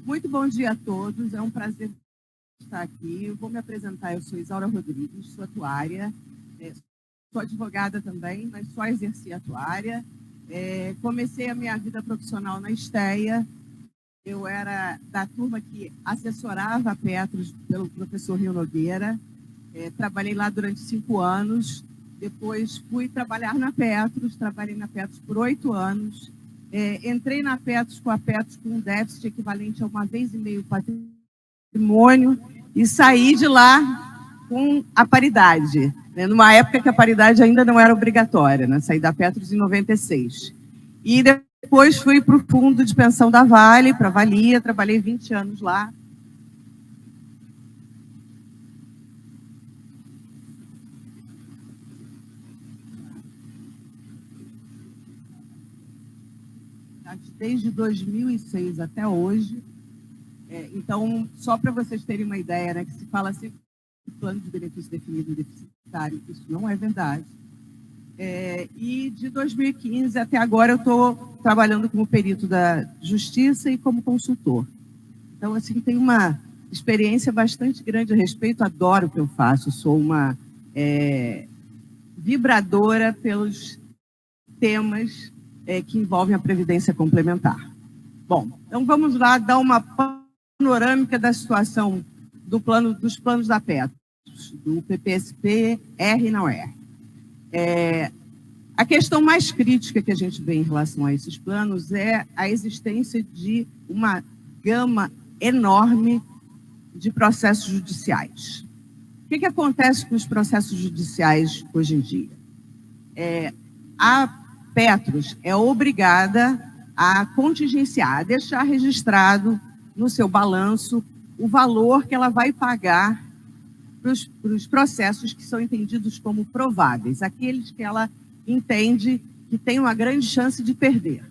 Muito bom dia a todos, é um prazer estar aqui. Eu vou me apresentar, eu sou Isaura Rodrigues, sou atuária, sou advogada também, mas só exerci atuária. Comecei a minha vida profissional na Esteia, eu era da turma que assessorava a Petros pelo professor Rio Nogueira, trabalhei lá durante 5 anos, depois fui trabalhar na Petros, trabalhei na Petros por 8 anos, entrei na Petros com um déficit equivalente a 1,5 vezes patrimônio e saí de lá com a paridade, né, numa época que a paridade ainda não era obrigatória, né, saí da Petros em 96. E depois fui para o fundo de pensão da Vale, para a Valia, trabalhei 20 anos lá. Desde 2006 até hoje. Então, só para vocês terem uma ideia, né, que se fala sempre de plano de benefício definido e deficitário, isso não é verdade. E de 2015 até agora eu estou trabalhando como perito da Justiça e como consultor. Então, assim, tenho uma experiência bastante grande a respeito, adoro o que eu faço, sou uma vibradora pelos temas que envolvem a previdência complementar. Bom, então vamos lá dar uma panorâmica da situação dos planos da Petros, do PPSP, R e não R. A questão mais crítica que a gente vê em relação a esses planos é a existência de uma gama enorme de processos judiciais. O que acontece com os processos judiciais hoje em dia? A Petros é obrigada a contingenciar, a deixar registrado no seu balanço o valor que ela vai pagar para os processos que são entendidos como prováveis, aqueles que ela entende que tem uma grande chance de perder.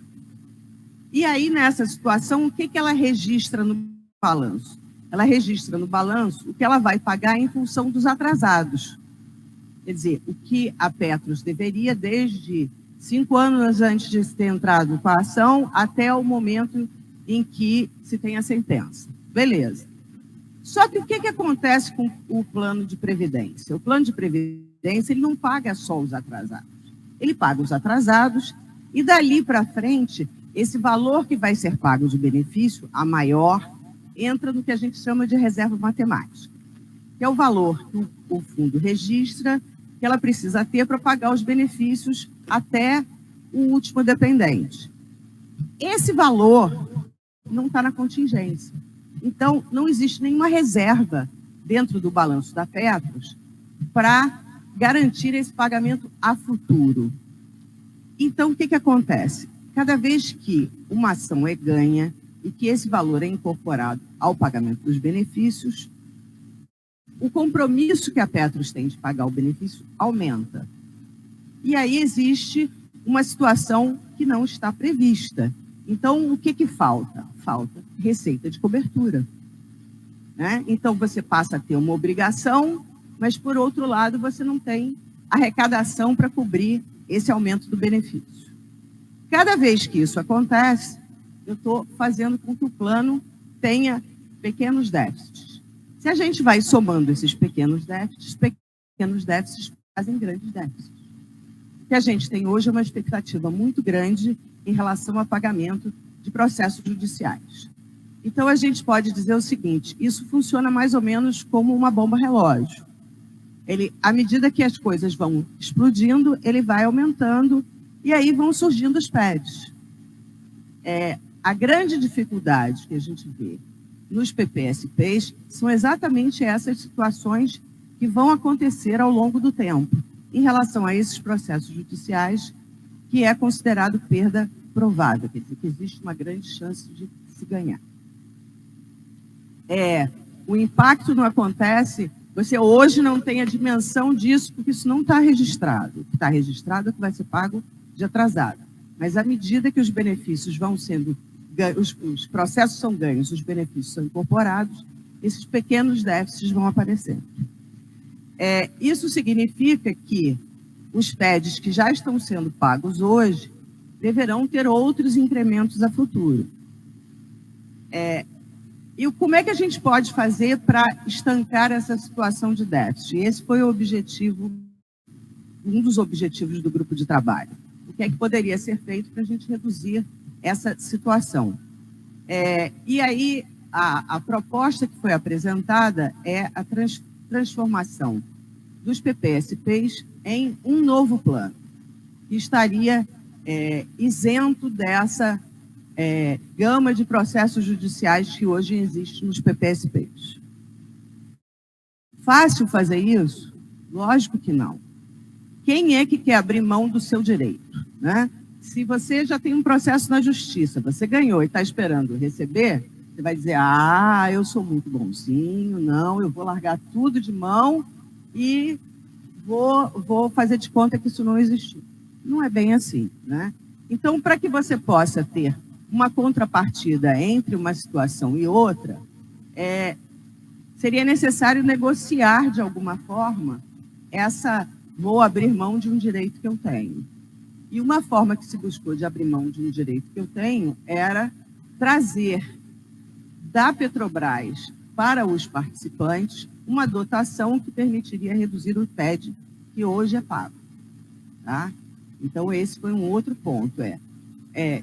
E aí, nessa situação, o que ela registra no balanço? Ela registra no balanço o que ela vai pagar em função dos atrasados. Quer dizer, o que a Petros deveria desde 5 anos antes de ter entrado com a ação até o momento em que se tem a sentença. Beleza. Só que o que acontece com o plano de previdência? O plano de previdência ele não paga só os atrasados. Ele paga os atrasados e dali para frente, esse valor que vai ser pago de benefício, a maior, entra no que a gente chama de reserva matemática, que é o valor que o fundo registra que ela precisa ter para pagar os benefícios até o último dependente. Esse valor não está na contingência. Então, não existe nenhuma reserva dentro do balanço da Petros para garantir esse pagamento a futuro. Então, o que acontece? Cada vez que uma ação é ganha e que esse valor é incorporado ao pagamento dos benefícios, o compromisso que a Petros tem de pagar o benefício aumenta. E aí existe uma situação que não está prevista. Então, o que falta? Falta receita de cobertura, né? Então, você passa a ter uma obrigação, mas, por outro lado, você não tem arrecadação para cobrir esse aumento do benefício. Cada vez que isso acontece, eu estou fazendo com que o plano tenha pequenos déficits. Se a gente vai somando esses pequenos déficits fazem grandes déficits. O que a gente tem hoje é uma expectativa muito grande em relação ao pagamento de processos judiciais. Então, a gente pode dizer o seguinte, isso funciona mais ou menos como uma bomba relógio. À medida que as coisas vão explodindo, ele vai aumentando e aí vão surgindo os PEDs. A grande dificuldade que a gente vê nos PPSPs são exatamente essas situações que vão acontecer ao longo do tempo, em relação a esses processos judiciais, que é considerado perda provável, quer dizer, que existe uma grande chance de se ganhar. O impacto não acontece, você hoje não tem a dimensão disso, porque isso não está registrado. O que está registrado é o que vai ser pago de atrasado. Mas à medida que os benefícios vão sendo os processos são ganhos, os benefícios são incorporados, esses pequenos déficits vão aparecendo. Isso significa que os PEDs que já estão sendo pagos hoje deverão ter outros incrementos a futuro. E como é que a gente pode fazer para estancar essa situação de déficit? Esse foi o objetivo, um dos objetivos do grupo de trabalho. O que é que poderia ser feito para a gente reduzir essa situação? E aí, a proposta que foi apresentada é a transformação dos PPSPs em um novo plano, que estaria isento dessa gama de processos judiciais que hoje existe nos PPSPs. Fácil fazer isso? Lógico que não. Quem é que quer abrir mão do seu direito, né? Se você já tem um processo na justiça, você ganhou e está esperando receber, você vai dizer, eu sou muito bonzinho, não, eu vou largar tudo de mão e vou fazer de conta que isso não existiu. Não é bem assim, né? Então, para que você possa ter uma contrapartida entre uma situação e outra, seria necessário negociar de alguma forma vou abrir mão de um direito que eu tenho. E uma forma que se buscou de abrir mão de um direito que eu tenho era trazer da Petrobras para os participantes uma dotação que permitiria reduzir o PED, que hoje é pago. Tá? Então, esse foi um outro ponto.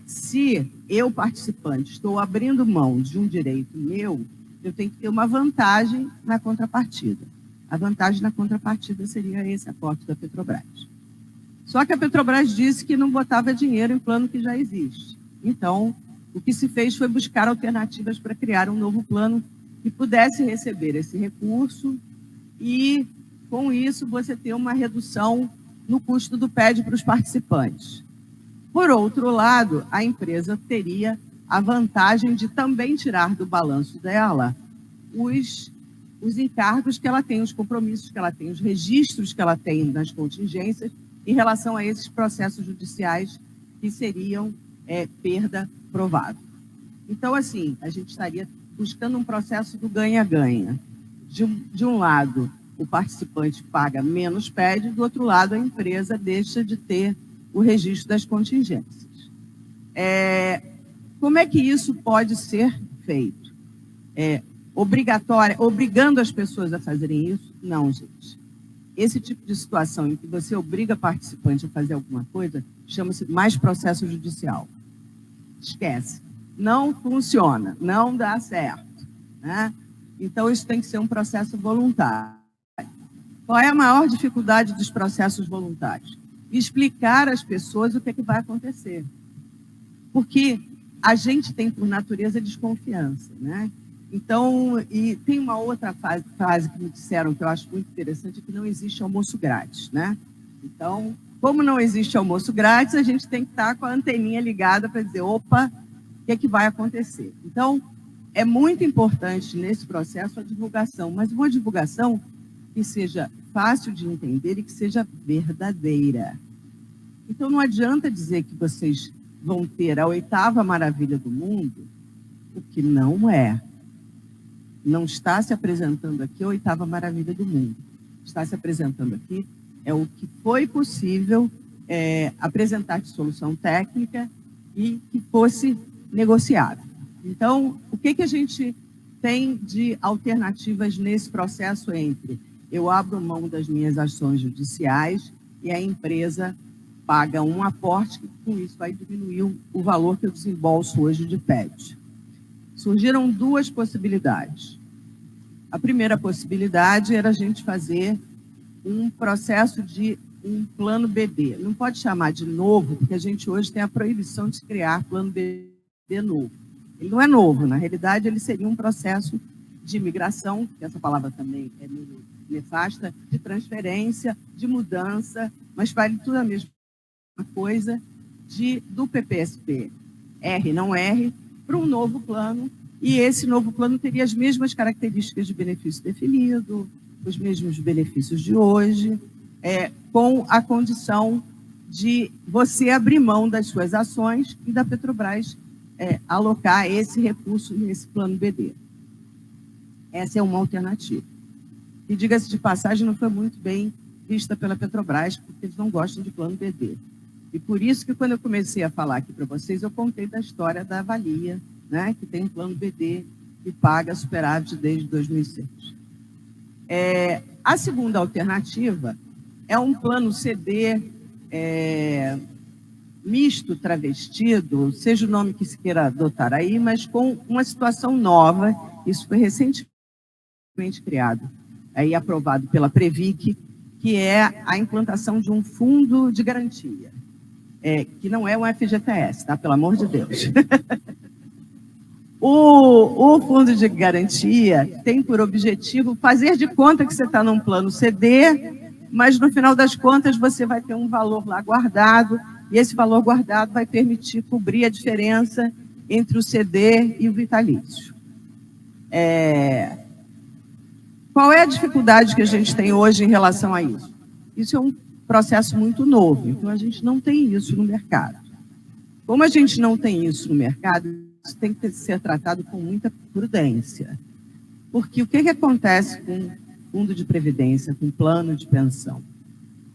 Se eu, participante, estou abrindo mão de um direito meu, eu tenho que ter uma vantagem na contrapartida. A vantagem na contrapartida seria esse aporte da Petrobras. Só que a Petrobras disse que não botava dinheiro em plano que já existe. Então, o que se fez foi buscar alternativas para criar um novo plano que pudesse receber esse recurso e, com isso, você ter uma redução no custo do PED para os participantes. Por outro lado, a empresa teria a vantagem de também tirar do balanço dela os encargos que ela tem, os compromissos que ela tem, os registros que ela tem nas contingências em relação a esses processos judiciais que seriam perda provável. Então, assim, a gente estaria buscando um processo do ganha-ganha. De um lado, o participante paga menos PED, do outro lado, a empresa deixa de ter o registro das contingências. Como é que isso pode ser feito? Obrigando as pessoas a fazerem isso? Não, gente. Esse tipo de situação em que você obriga a participante a fazer alguma coisa chama-se mais processo judicial. Esquece. Não funciona, não dá certo, né? Então, isso tem que ser um processo voluntário. Qual é a maior dificuldade dos processos voluntários? Explicar às pessoas o que vai acontecer. Porque a gente tem, por natureza, desconfiança, né? Então, e tem uma outra frase que me disseram que eu acho muito interessante, que não existe almoço grátis, né? Então, como não existe almoço grátis, a gente tem que estar com a anteninha ligada para dizer, opa, o que vai acontecer? Então, é muito importante nesse processo a divulgação, mas uma divulgação que seja fácil de entender e que seja verdadeira. Então, não adianta dizer que vocês vão ter a 8ª maravilha do mundo, o que não é. Não está se apresentando aqui a 8ª maravilha do mundo. Está se apresentando aqui o que foi possível apresentar de solução técnica e que fosse negociável. Então, o que a gente tem de alternativas nesse processo entre eu abro mão das minhas ações judiciais e a empresa paga um aporte que, com isso, vai diminuir o valor que eu desembolso hoje de PED. Surgiram 2 possibilidades. A primeira possibilidade era a gente fazer um processo de um plano BD. Não pode chamar de novo, porque a gente hoje tem a proibição de criar plano BD novo. Ele não é novo, na realidade, ele seria um processo de migração, que essa palavra também é meio nefasta, de transferência, de mudança, mas vale tudo a mesma coisa, do PPSP R não R para um novo plano, e esse novo plano teria as mesmas características de benefício definido, os mesmos benefícios de hoje, com a condição de você abrir mão das suas ações e da Petrobras alocar esse recurso nesse plano BD. Essa é uma alternativa. E, diga-se de passagem, não foi muito bem vista pela Petrobras, porque eles não gostam de plano BD. E por isso que, quando eu comecei a falar aqui para vocês, eu contei da história da Avalia, né, que tem um plano BD e paga superávit desde 2006. A segunda alternativa é um plano CD misto, travestido, seja o nome que se queira adotar aí, mas com uma situação nova. Isso foi recentemente criado, aí aprovado pela Previc, que é a implantação de um fundo de garantia, que não é um FGTS, tá? Pelo amor de Deus. O fundo de garantia tem por objetivo fazer de conta que você está num plano CD, mas no final das contas você vai ter um valor lá guardado, e esse valor guardado vai permitir cobrir a diferença entre o CD e o vitalício. Qual é a dificuldade que a gente tem hoje em relação a isso? Isso é um processo muito novo, então a gente não tem isso no mercado. Como a gente não tem isso no mercado, isso tem que ser tratado com muita prudência. Porque o que acontece com fundo de previdência, com plano de pensão?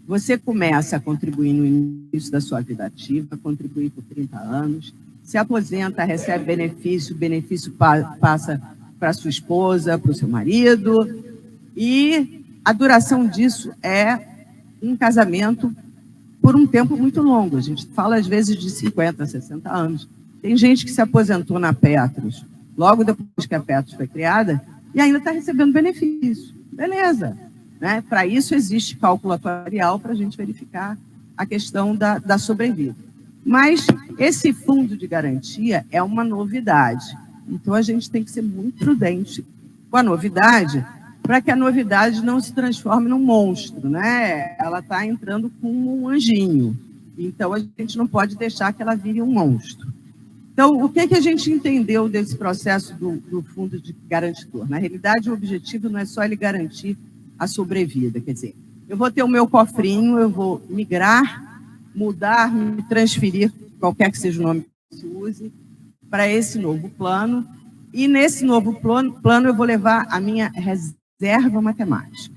Você começa a contribuir no início da sua vida ativa, contribuir por 30 anos, se aposenta, recebe benefício, o benefício passa para sua esposa, para o seu marido, e a duração disso é um casamento por um tempo muito longo. A gente fala, às vezes, de 50, 60 anos. Tem gente que se aposentou na Petros, logo depois que a Petros foi criada, e ainda está recebendo benefício. Beleza. Né? Para isso existe cálculo atuarial para a gente verificar a questão da sobrevida. Mas esse fundo de garantia é uma novidade. Então a gente tem que ser muito prudente com a novidade, para que a novidade não se transforme num monstro, né? Ela está entrando com um anjinho. Então a gente não pode deixar que ela vire um monstro. Então, o que a gente entendeu desse processo do fundo de garantidor? Na realidade, o objetivo não é só ele garantir a sobrevida. Quer dizer, eu vou ter o meu cofrinho, eu vou migrar, mudar, me transferir, qualquer que seja o nome que se use, para esse novo plano. E nesse novo plano eu vou levar a minha reserva matemática.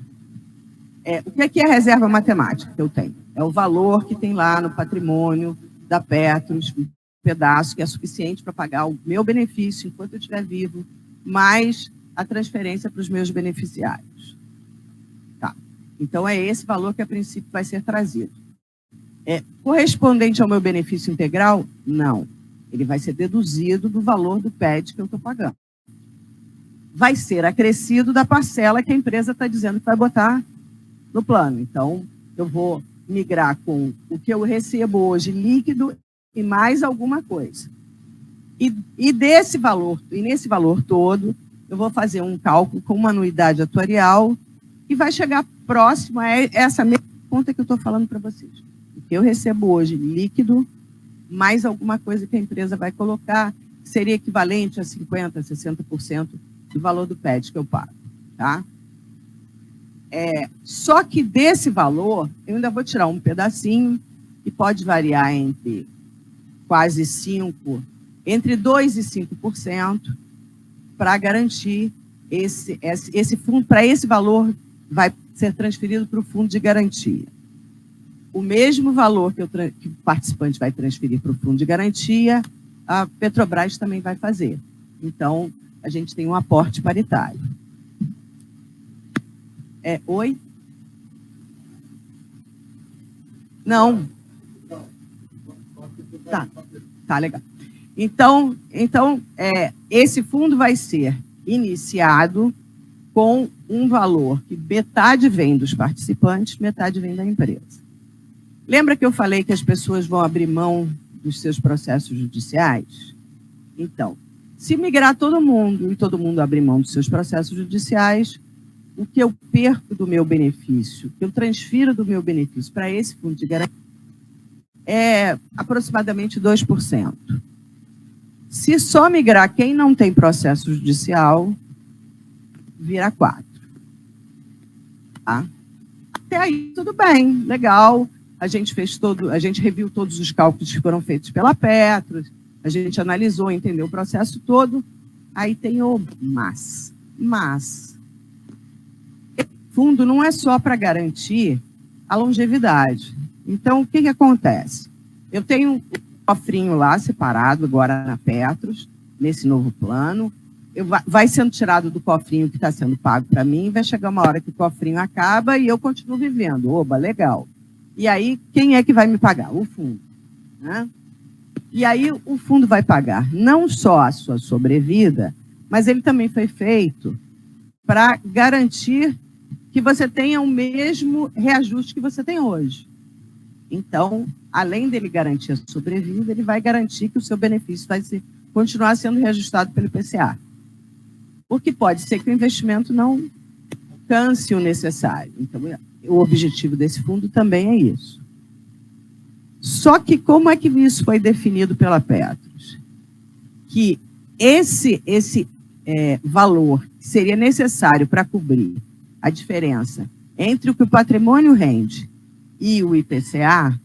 O que é a reserva matemática que eu tenho? É o valor que tem lá no patrimônio da Petros, pedaço que é suficiente para pagar o meu benefício enquanto eu estiver vivo, mais a transferência para os meus beneficiários. Tá. Então, é esse valor que, a princípio, vai ser trazido. Correspondente ao meu benefício integral? Não. Ele vai ser deduzido do valor do PED que eu estou pagando. Vai ser acrescido da parcela que a empresa está dizendo que vai botar no plano. Então, eu vou migrar com o que eu recebo hoje líquido e mais alguma coisa. E desse valor, e nesse valor todo, eu vou fazer um cálculo com uma anuidade atuarial e vai chegar próximo a essa mesma conta que eu estou falando para vocês. O que eu recebo hoje líquido, mais alguma coisa que a empresa vai colocar, seria equivalente a 50%, 60% do valor do PED que eu pago. Tá? Só que desse valor, eu ainda vou tirar um pedacinho, que pode variar entre quase 5%, entre 2% e 5%, para garantir esse fundo, para esse valor vai ser transferido para o fundo de garantia. O mesmo valor que o participante vai transferir para o fundo de garantia, a Petrobras também vai fazer. Então, a gente tem um aporte paritário. Oi? Não. Tá legal. Então esse fundo vai ser iniciado com um valor que metade vem dos participantes, metade vem da empresa. Lembra que eu falei que as pessoas vão abrir mão dos seus processos judiciais? Então, se migrar todo mundo e todo mundo abrir mão dos seus processos judiciais, o que eu perco do meu benefício, que eu transfiro do meu benefício para esse fundo de garantia, é aproximadamente 2%. Se só migrar quem não tem processo judicial, vira 4%. Tá? Até aí, tudo bem, legal. A gente reviu todos os cálculos que foram feitos pela Petros, a gente analisou, entendeu o processo todo. Aí tem o mas. Esse fundo não é só para garantir a longevidade. Então, o que acontece? Eu tenho um cofrinho lá separado agora na Petros, nesse novo plano. vai sendo tirado do cofrinho que está sendo pago para mim, vai chegar uma hora que o cofrinho acaba e eu continuo vivendo. Oba, legal. E aí, quem é que vai me pagar? O fundo. Né? E aí, o fundo vai pagar não só a sua sobrevida, mas ele também foi feito para garantir que você tenha o mesmo reajuste que você tem hoje. Então, além dele garantir a sobrevida, ele vai garantir que o seu benefício vai continuar sendo reajustado pelo IPCA. Porque pode ser que o investimento não alcance o necessário. Então, o objetivo desse fundo também é isso. Só que como é que isso foi definido pela Petros? Que esse valor que seria necessário para cobrir a diferença entre o que o patrimônio rende e o IPCA,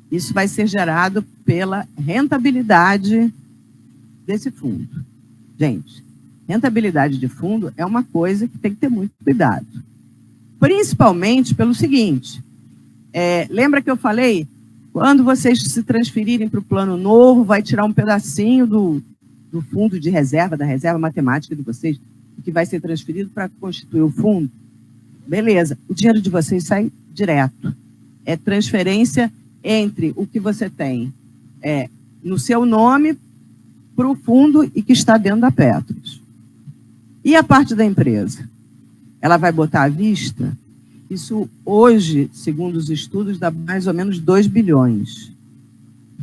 isso vai ser gerado pela rentabilidade desse fundo. Gente, rentabilidade de fundo é uma coisa que tem que ter muito cuidado. Principalmente pelo seguinte, lembra que eu falei, quando vocês se transferirem para o plano novo, vai tirar um pedacinho do fundo de reserva, da reserva matemática de vocês, que vai ser transferido para constituir o fundo. Beleza, o dinheiro de vocês sai direto. É transferência entre o que você tem no seu nome para o fundo e que está dentro da Petros. E a parte da empresa? Ela vai botar à vista? Isso hoje, segundo os estudos, dá mais ou menos 2 bilhões.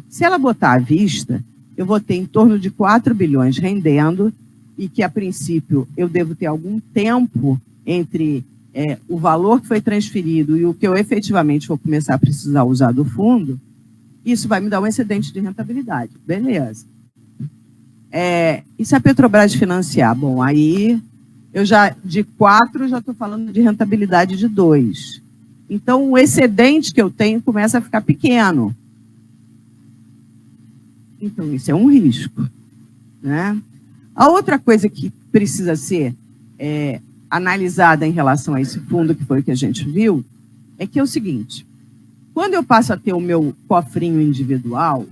Se ela botar à vista, eu vou ter em torno de 4 bilhões rendendo e que, a princípio, eu devo ter algum tempo entre o valor que foi transferido e o que eu efetivamente vou começar a precisar usar do fundo, isso vai me dar um excedente de rentabilidade. Beleza. E se a Petrobras financiar? Bom, aí eu de 4 já estou falando de rentabilidade de 2. Então, o excedente que eu tenho começa a ficar pequeno. Então, isso é um risco. Né? A outra coisa que precisa ser analisada em relação a esse fundo, que foi o que a gente viu, é que é o seguinte, quando eu passo a ter o meu cofrinho individual,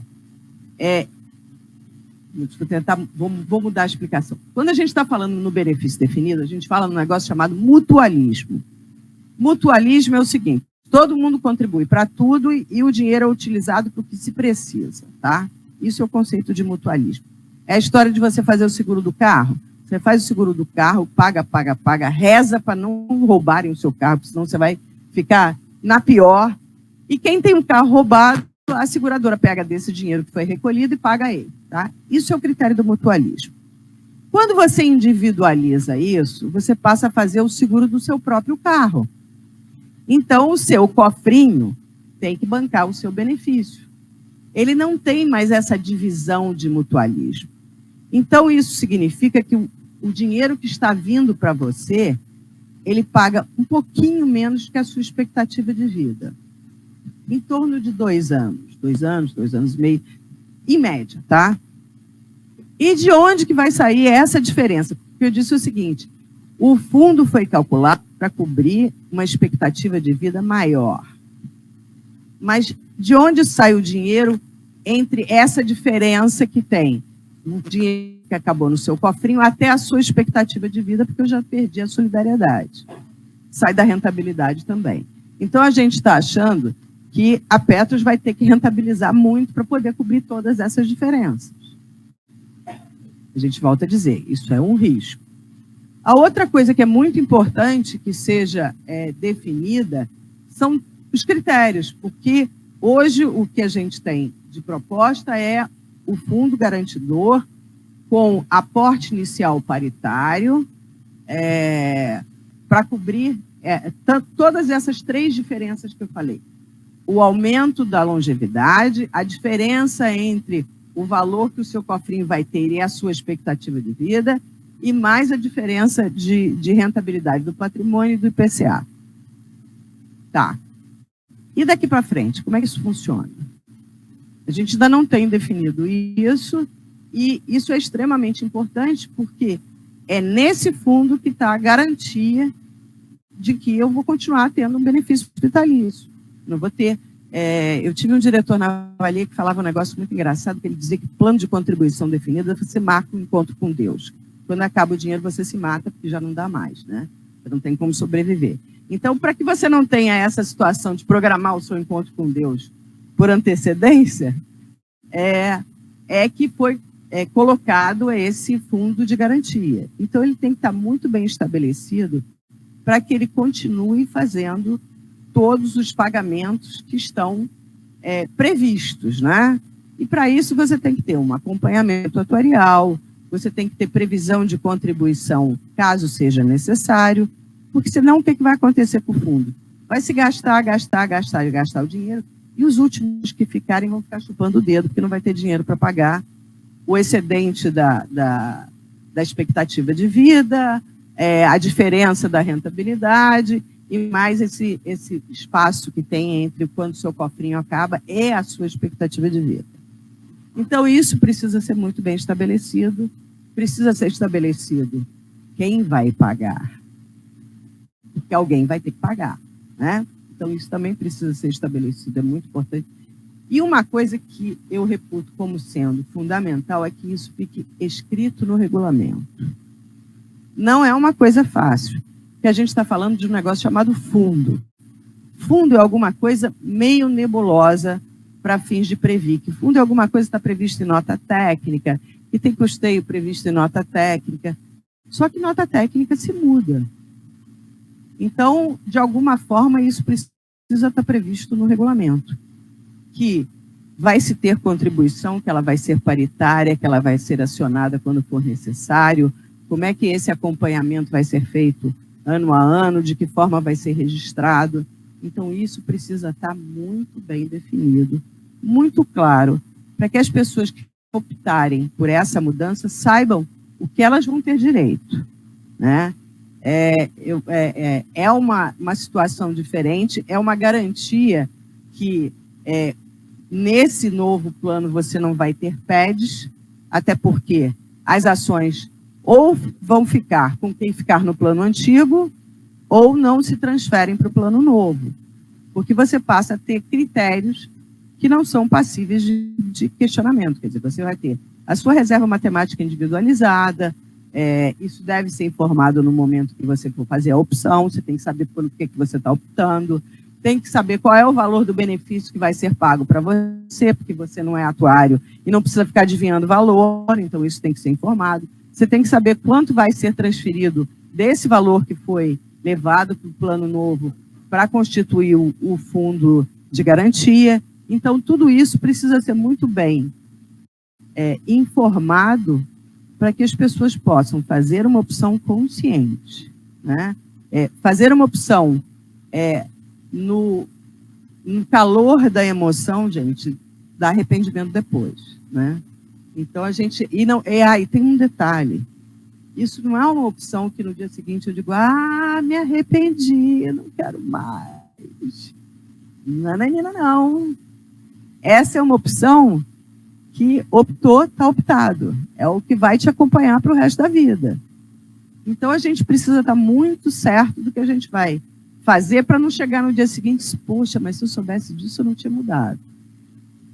vou mudar a explicação. Quando a gente está falando no benefício definido, a gente fala num negócio chamado mutualismo. Mutualismo é o seguinte, todo mundo contribui para tudo e o dinheiro é utilizado para o que se precisa, tá? Isso é o conceito de mutualismo. É a história de você fazer o seguro do carro. Você faz o seguro do carro, paga, reza para não roubarem o seu carro, senão você vai ficar na pior. E quem tem um carro roubado, a seguradora pega desse dinheiro que foi recolhido e paga ele. Tá? Isso é o critério do mutualismo. Quando você individualiza isso, você passa a fazer o seguro do seu próprio carro. Então, o seu cofrinho tem que bancar o seu benefício. Ele não tem mais essa divisão de mutualismo. Então, isso significa que o dinheiro que está vindo para você, ele paga um pouquinho menos que a sua expectativa de vida. Em torno de 2 anos. 2 anos e meio, em média, tá? E de onde que vai sair essa diferença? Porque eu disse o seguinte, o fundo foi calculado para cobrir uma expectativa de vida maior. Mas de onde sai o dinheiro entre essa diferença que tem? O dinheiro que acabou no seu cofrinho até a sua expectativa de vida, porque eu já perdi a solidariedade. Sai da rentabilidade também. Então, a gente está achando que a Petros vai ter que rentabilizar muito para poder cobrir todas essas diferenças. A gente volta a dizer, isso é um risco. A outra coisa que é muito importante que seja definida são os critérios, porque hoje o que a gente tem de proposta é o fundo garantidor com aporte inicial paritário para cobrir todas essas 3 diferenças que eu falei. O aumento da longevidade, a diferença entre o valor que o seu cofrinho vai ter e a sua expectativa de vida, e mais a diferença de rentabilidade do patrimônio e do IPCA. Tá. E daqui para frente, como é que isso funciona? A gente ainda não tem definido isso, e isso é extremamente importante, porque é nesse fundo que está a garantia de que eu vou continuar tendo um benefício vitalício. Não vou ter... eu tive um diretor na Valia que falava um negócio muito engraçado, que ele dizia que plano de contribuição definida, você marca um encontro com Deus. Quando acaba o dinheiro, você se mata, porque já não dá mais, né? Você não tem como sobreviver. Então, para que você não tenha essa situação de programar o seu encontro com Deus por antecedência, que foi colocado esse fundo de garantia. Então, ele tem que estar muito bem estabelecido para que ele continue fazendo todos os pagamentos que estão previstos, né? E para isso você tem que ter um acompanhamento atuarial, você tem que ter previsão de contribuição, caso seja necessário, porque senão o que vai acontecer com o fundo? Vai se gastar o dinheiro, e os últimos que ficarem vão ficar chupando o dedo, porque não vai ter dinheiro para pagar o excedente da expectativa de vida, a diferença da rentabilidade, e mais esse espaço que tem entre quando o seu cofrinho acaba e a sua expectativa de vida. Então, isso precisa ser muito bem estabelecido, precisa ser estabelecido quem vai pagar, porque alguém vai ter que pagar, né? Então, isso também precisa ser estabelecido, é muito importante. E uma coisa que eu reputo como sendo fundamental é que isso fique escrito no regulamento. Não é uma coisa fácil, porque a gente está falando de um negócio chamado fundo. Fundo é alguma coisa meio nebulosa para fins de Previc. Fundo é alguma coisa que está prevista em nota técnica, que tem custeio previsto em nota técnica. Só que nota técnica se muda. Então, de alguma forma, isso precisa estar previsto no regulamento, que vai se ter contribuição, que ela vai ser paritária, que ela vai ser acionada quando for necessário, como é que esse acompanhamento vai ser feito ano a ano, de que forma vai ser registrado. Então, isso precisa estar muito bem definido, muito claro, para que as pessoas que optarem por essa mudança saibam o que elas vão ter direito, né? É uma situação diferente, é uma garantia que nesse novo plano você não vai ter PEDs, até porque as ações ou vão ficar com quem ficar no plano antigo, ou não se transferem para o plano novo, porque você passa a ter critérios que não são passíveis de questionamento. Quer dizer, você vai ter a sua reserva matemática individualizada, isso deve ser informado no momento que você for fazer a opção, você tem que saber por que você está optando, tem que saber qual é o valor do benefício que vai ser pago para você, porque você não é atuário e não precisa ficar adivinhando o valor, então isso tem que ser informado. Você tem que saber quanto vai ser transferido desse valor que foi levado para o plano novo para constituir o fundo de garantia. Então, tudo isso precisa ser muito bem informado para que as pessoas possam fazer uma opção consciente, né? Fazer uma opção no calor da emoção, gente, dá arrependimento depois, né? Então, e tem um detalhe, isso não é uma opção que no dia seguinte eu digo, me arrependi, não quero mais. Não. Essa é uma opção que está optado. É o que vai te acompanhar para o resto da vida. Então, a gente precisa estar muito certo do que a gente vai fazer para não chegar no dia seguinte, poxa, mas se eu soubesse disso, eu não tinha mudado.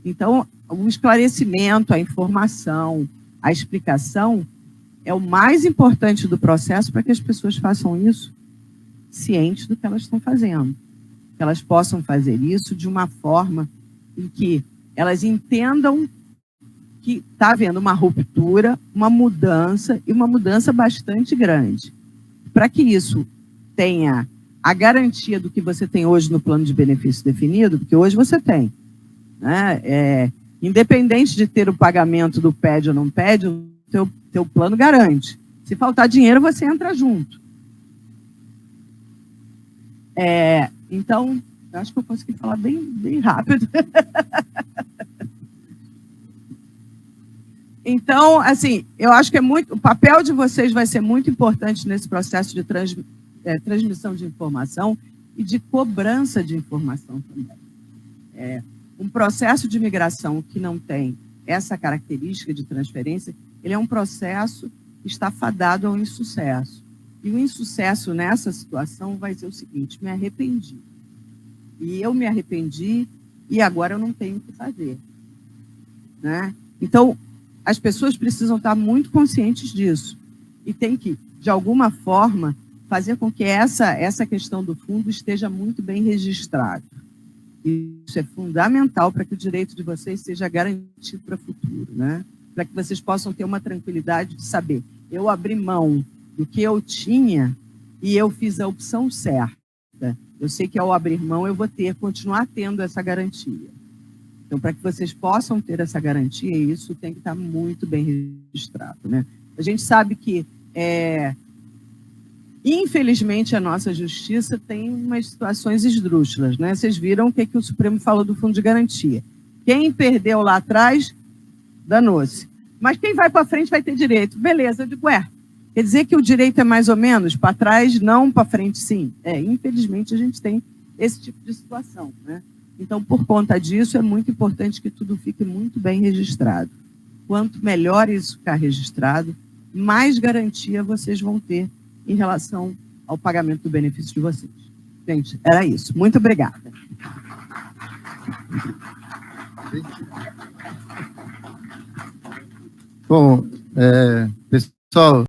Então, o esclarecimento, a informação, a explicação é o mais importante do processo para que as pessoas façam isso cientes do que elas estão fazendo. Que elas possam fazer isso de uma forma em que elas entendam que está havendo uma ruptura, uma mudança, e uma mudança bastante grande. Para que isso tenha a garantia do que você tem hoje no plano de benefício definido, porque hoje você tem, né? Independente de ter o pagamento do PED ou não PED, o teu plano garante. Se faltar dinheiro, você entra junto. Então, eu acho que eu consegui falar bem rápido. Então, assim, eu acho que o papel de vocês vai ser muito importante nesse processo de transmissão de informação e de cobrança de informação também. Um processo de migração que não tem essa característica de transferência, ele é um processo que está fadado ao insucesso. E o insucesso nessa situação vai ser o seguinte: me arrependi. E eu me arrependi e agora eu não tenho o que fazer, né? Então, as pessoas precisam estar muito conscientes disso. e tem que, de alguma forma, fazer com que essa questão do fundo esteja muito bem registrada. Isso é fundamental para que o direito de vocês seja garantido para o futuro, né? Para que vocês possam ter uma tranquilidade de saber, eu abri mão do que eu tinha e eu fiz a opção certa. Eu sei que ao abrir mão eu vou continuar tendo essa garantia. Então, para que vocês possam ter essa garantia, isso tem que estar muito bem registrado, né? A gente sabe que, infelizmente, a nossa justiça tem umas situações esdrúxulas, né? Vocês viram o que o Supremo falou do fundo de garantia. Quem perdeu lá atrás, danou-se. Mas quem vai para frente vai ter direito. Beleza, eu digo, quer dizer que o direito é mais ou menos para trás, não para frente, sim. Infelizmente, a gente tem esse tipo de situação, né? Então, por conta disso, é muito importante que tudo fique muito bem registrado. Quanto melhor isso ficar registrado, mais garantia vocês vão ter em relação ao pagamento do benefício de vocês. Gente, era isso. Muito obrigada. Bom, pessoal,